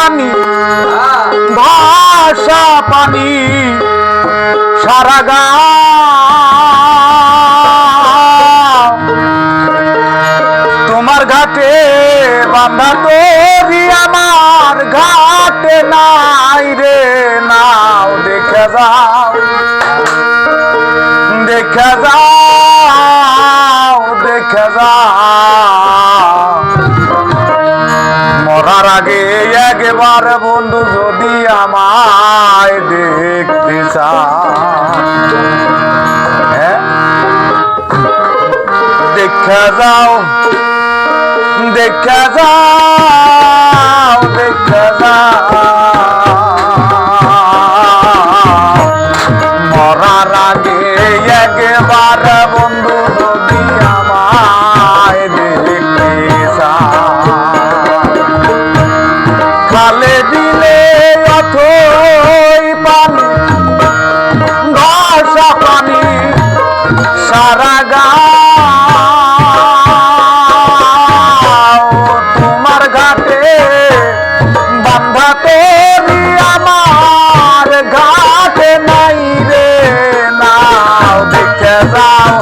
পানি ভাষা পানি সারা গাঁও তোমার ঘাটে বাঁধা তোরি আমার ঘাটে নাই রে নাও দেখে যাও দেখে যাও দেখে যাও মরার আগে একবার বন্ধু যদি আমায় দেখতে চাও দেখে যাও দেখে যাও দেখে যাও মরার আগে একবার বন্ধু যদি আমায় দেখতে চাও খালে দিলে অথই পানি ভাষা পানি সারা গাঁও তোমার ঘাটে বান্ধা তোরি আমার ঘাটে নাই রে নাও দেখে যাও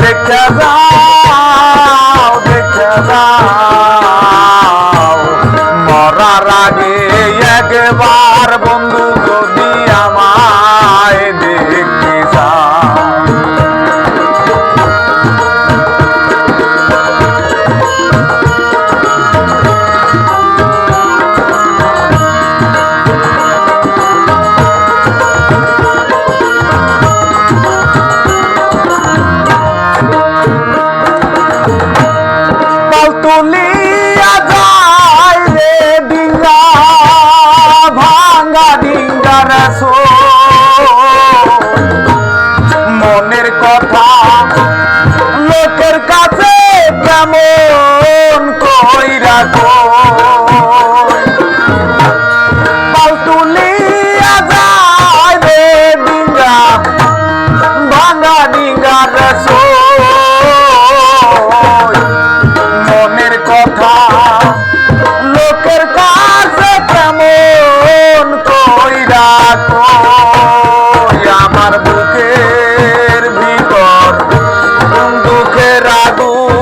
দেখে যাও দেখে যাও মরার আগে একবার বন্ধু যদি আমায় দেখতে চাও তুলিয়া যায় রে ডিঙ্গা ভাঙ্গা ডিঙ্গার মনের কথা লোকের কাছে কেমন কইরা তুলিয়া যায় রে ডিঙ্গা ভাঙ্গা ডিঙ্গার মনের কথা লোকের কাছে কেমন কইরা আমার বুকের ভিতর দুঃখের আগুন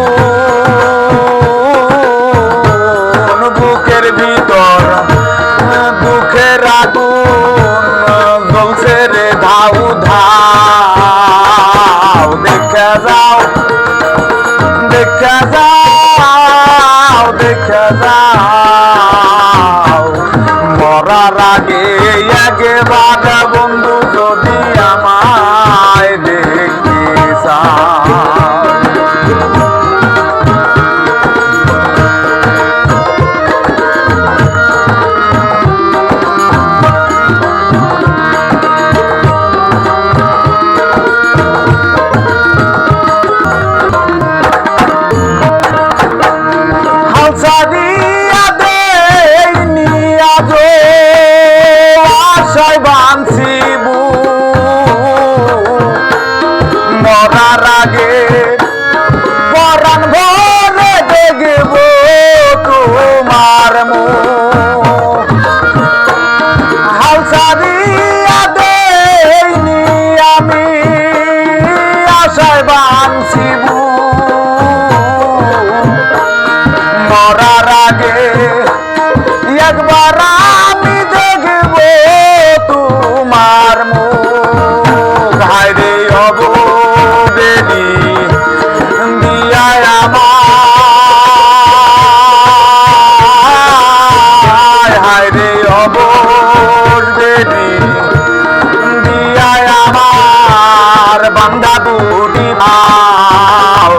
বুকের ভিতর দুঃখের আগুন জ্বলছে রে ধাউ ধাও দেখে যাও দেখে যাও দেখে যাও মরার আগে একবার বন্ধু যদি আমায় দেখতে চাও সারিয়া দেয়নি আজো আশায় বাঁধছিবু মরার আগে পরাণ ভরে দেখব তোমার মুখ হাল সারিয়া দেয়নি আমি আশায় বাঁধছিবু মরার আগে একবার আমি দেখব তোমার মুখ হায়রে অববেলি দিয়ায় আমার হায়রে অববেলি দিয়ায় আমার বান্দা দুটি ভাও